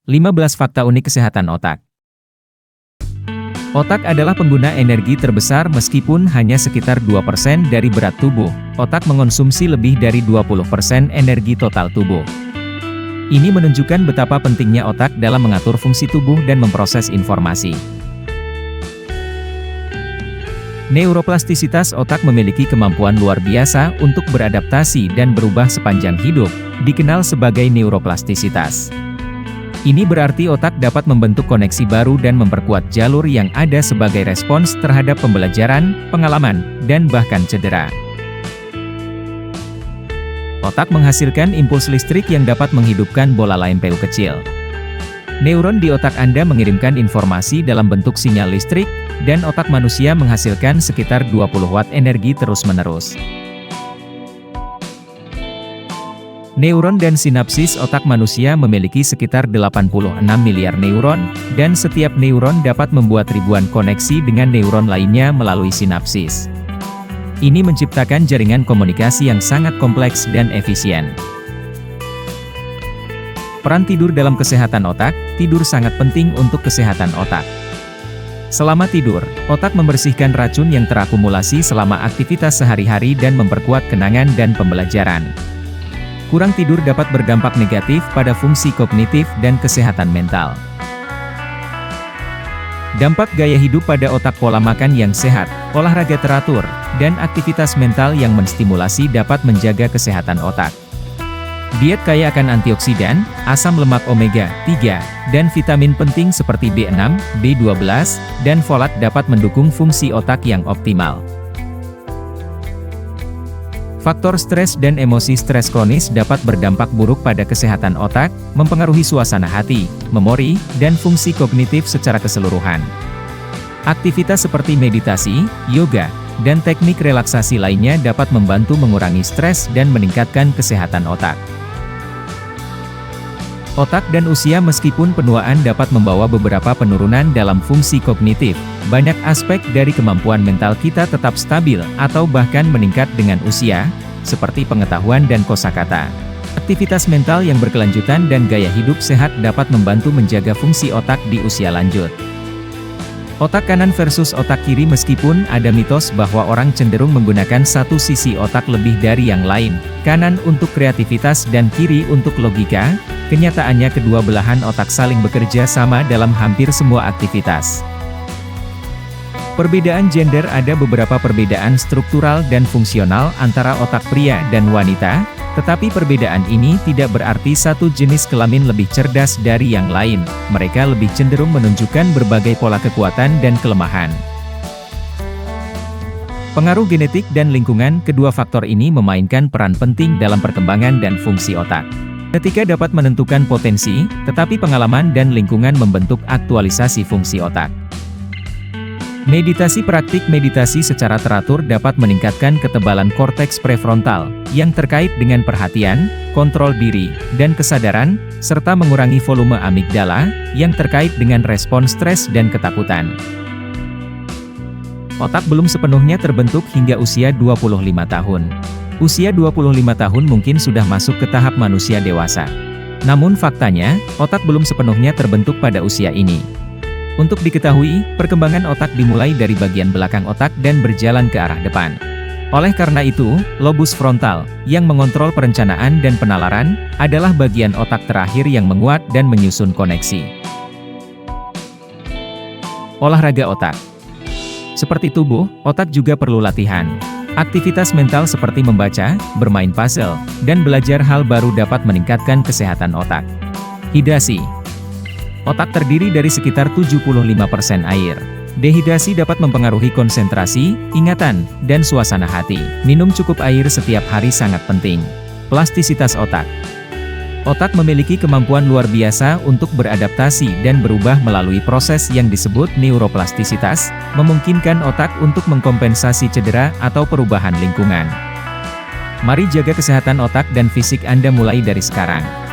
15 fakta unik kesehatan otak. Otak adalah pengguna energi terbesar meskipun hanya sekitar 2% dari berat tubuh. Otak mengonsumsi lebih dari 20% energi total tubuh. Ini menunjukkan betapa pentingnya otak dalam mengatur fungsi tubuh dan memproses informasi. Neuroplastisitas otak memiliki kemampuan luar biasa untuk beradaptasi dan berubah sepanjang hidup, dikenal sebagai neuroplastisitas. Ini berarti otak dapat membentuk koneksi baru dan memperkuat jalur yang ada sebagai respons terhadap pembelajaran, pengalaman, dan bahkan cedera. Otak menghasilkan impuls listrik yang dapat menghidupkan bola lempeu kecil. Neuron di otak Anda mengirimkan informasi dalam bentuk sinyal listrik, dan otak manusia menghasilkan sekitar 20 watt energi terus-menerus. Neuron dan sinapsis otak manusia memiliki sekitar 86 miliar neuron, dan setiap neuron dapat membuat ribuan koneksi dengan neuron lainnya melalui sinapsis. Ini menciptakan jaringan komunikasi yang sangat kompleks dan efisien. Peran tidur dalam kesehatan otak. Tidur sangat penting untuk kesehatan otak. Selama tidur, otak membersihkan racun yang terakumulasi selama aktivitas sehari-hari dan memperkuat kenangan dan pembelajaran. Kurang tidur dapat berdampak negatif pada fungsi kognitif dan kesehatan mental. Dampak gaya hidup pada otak. Pola makan yang sehat, olahraga teratur, dan aktivitas mental yang menstimulasi dapat menjaga kesehatan otak. Diet kaya akan antioksidan, asam lemak omega 3, dan vitamin penting seperti B6, B12, dan folat dapat mendukung fungsi otak yang optimal. Faktor stres dan emosi. Stres kronis dapat berdampak buruk pada kesehatan otak, mempengaruhi suasana hati, memori, dan fungsi kognitif secara keseluruhan. Aktivitas seperti meditasi, yoga, dan teknik relaksasi lainnya dapat membantu mengurangi stres dan meningkatkan kesehatan otak. Otak dan usia. Meskipun penuaan dapat membawa beberapa penurunan dalam fungsi kognitif, banyak aspek dari kemampuan mental kita tetap stabil atau bahkan meningkat dengan usia, seperti pengetahuan dan kosakata. Aktivitas mental yang berkelanjutan dan gaya hidup sehat dapat membantu menjaga fungsi otak di usia lanjut. Otak kanan versus otak kiri. Meskipun ada mitos bahwa orang cenderung menggunakan satu sisi otak lebih dari yang lain, kanan untuk kreativitas dan kiri untuk logika, kenyataannya kedua belahan otak saling bekerja sama dalam hampir semua aktivitas. Perbedaan gender. Ada beberapa perbedaan struktural dan fungsional antara otak pria dan wanita, tetapi perbedaan ini tidak berarti satu jenis kelamin lebih cerdas dari yang lain. Mereka lebih cenderung menunjukkan berbagai pola kekuatan dan kelemahan. Pengaruh genetik dan lingkungan. Kedua faktor ini memainkan peran penting dalam perkembangan dan fungsi otak. Genetika dapat menentukan potensi, tetapi pengalaman dan lingkungan membentuk aktualisasi fungsi otak. Meditasi. Praktik meditasi secara teratur dapat meningkatkan ketebalan korteks prefrontal, yang terkait dengan perhatian, kontrol diri, dan kesadaran, serta mengurangi volume amigdala, yang terkait dengan respons stres dan ketakutan. Otak belum sepenuhnya terbentuk hingga usia 25 tahun. Usia 25 tahun mungkin sudah masuk ke tahap manusia dewasa. Namun faktanya, otak belum sepenuhnya terbentuk pada usia ini. Untuk diketahui, perkembangan otak dimulai dari bagian belakang otak dan berjalan ke arah depan. Oleh karena itu, lobus frontal, yang mengontrol perencanaan dan penalaran, adalah bagian otak terakhir yang menguat dan menyusun koneksi. Olahraga otak. Seperti tubuh, otak juga perlu latihan. Aktivitas mental seperti membaca, bermain puzzle, dan belajar hal baru dapat meningkatkan kesehatan otak. Hidrasi. Otak terdiri dari sekitar 75% air. Dehidrasi dapat mempengaruhi konsentrasi, ingatan, dan suasana hati. Minum cukup air setiap hari sangat penting. Plastisitas otak. Otak memiliki kemampuan luar biasa untuk beradaptasi dan berubah melalui proses yang disebut neuroplastisitas, memungkinkan otak untuk mengkompensasi cedera atau perubahan lingkungan. Mari jaga kesehatan otak dan fisik Anda mulai dari sekarang.